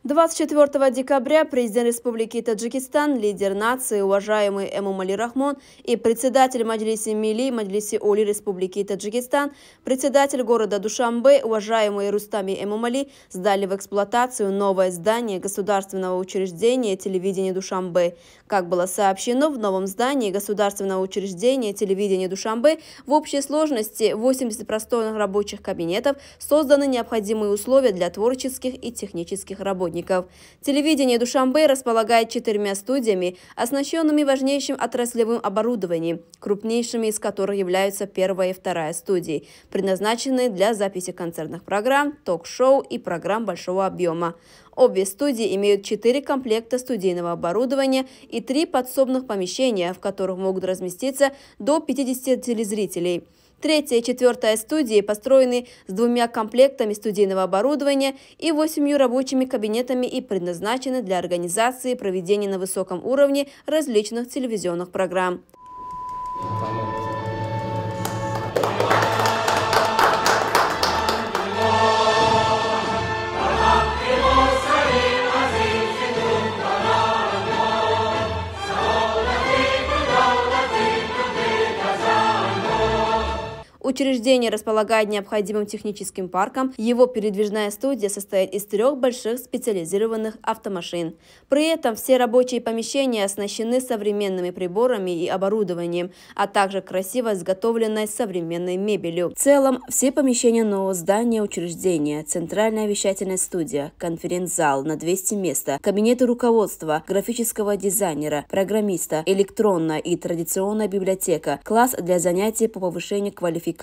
24 декабря президент Республики Таджикистан, лидер нации, уважаемый Эмомали Рахмон и председатель Маджлиси Милли, Маджлиси Оли Республики Таджикистан, председатель города Душанбе, уважаемый Рустами Эмомали, сдали в эксплуатацию новое здание государственного учреждения телевидения Душанбе. Как было сообщено, в новом здании государственного учреждения телевидения Душанбе в общей сложности 80 просторных рабочих кабинетов созданы необходимые условия для творческих и технических работников. Телевидение Душанбе располагает 4 студиями, оснащенными важнейшим отраслевым оборудованием, крупнейшими из которых являются 1 и 2 студии, предназначенные для записи концертных программ, ток-шоу и программ большого объема. Обе студии имеют 4 комплекта студийного оборудования и 3 подсобных помещения, в которых могут разместиться до 50 телезрителей. 3-я и 4-я студии построены с 2 комплектами студийного оборудования и 8 рабочими кабинетами и предназначены для организации и проведения на высоком уровне различных телевизионных программ. Учреждение располагает необходимым техническим парком. Его передвижная студия состоит из 3 больших специализированных автомашин. При этом все рабочие помещения оснащены современными приборами и оборудованием, а также красиво изготовленной современной мебелью. В целом, все помещения нового здания учреждения, центральная вещательная студия, конференц-зал на 200 мест, кабинеты руководства, графического дизайнера, программиста, электронная и традиционная библиотека, класс для занятий по повышению квалификации,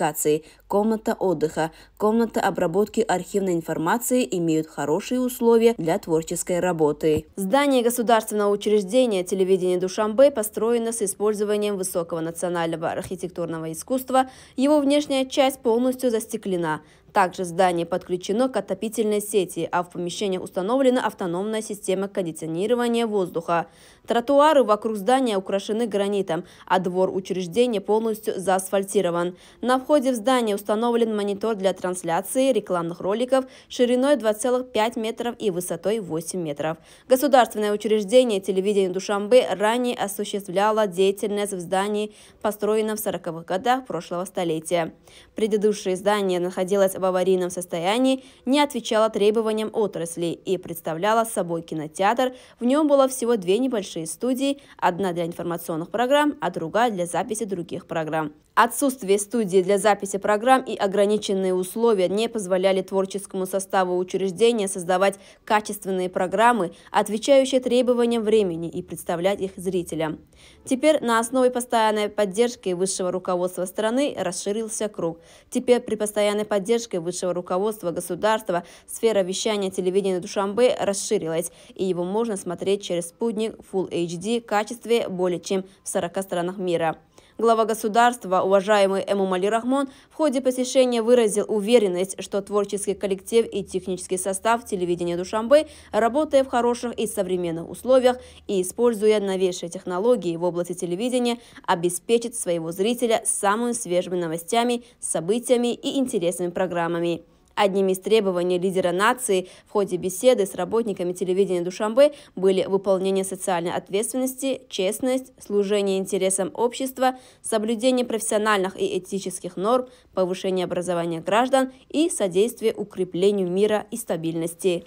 комната отдыха, комната обработки архивной информации имеют хорошие условия для творческой работы. Здание государственного учреждения телевидения Душанбе построено с использованием высокого национального архитектурного искусства. Его внешняя часть полностью застеклена. Также здание подключено к отопительной сети, а в помещениях установлена автономная система кондиционирования воздуха. Тротуары вокруг здания украшены гранитом, а двор учреждения полностью заасфальтирован. На входе в здание установлен монитор для трансляции рекламных роликов шириной 2,5 метров и высотой 8 метров. Государственное учреждение телевидения Душанбе ранее осуществляло деятельность в здании, построенном в 40-х годах прошлого столетия. Предыдущее здание находилось в аварийном состоянии, не отвечала требованиям отрасли и представляла собой кинотеатр. В нем было всего 2 небольшие студии, одна для информационных программ, а другая для записи других программ. Отсутствие студии для записи программ и ограниченные условия не позволяли творческому составу учреждения создавать качественные программы, отвечающие требованиям времени, и представлять их зрителям. Теперь на основе постоянной поддержки высшего руководства страны расширился круг. Теперь при постоянной поддержке высшего руководства государства сфера вещания телевидения Душанбе расширилась, и его можно смотреть через спутник Full HD в качестве более чем в 40 странах мира. Глава государства, уважаемый Эмомали Рахмон, в ходе посещения выразил уверенность, что творческий коллектив и технический состав телевидения Душанбе, работая в хороших и современных условиях и используя новейшие технологии в области телевидения, обеспечит своего зрителя самыми свежими новостями, событиями и интересными программами. Одним из требований лидера нации в ходе беседы с работниками телевидения Душанбе были выполнение социальной ответственности, честность, служение интересам общества, соблюдение профессиональных и этических норм, повышение образования граждан и содействие укреплению мира и стабильности.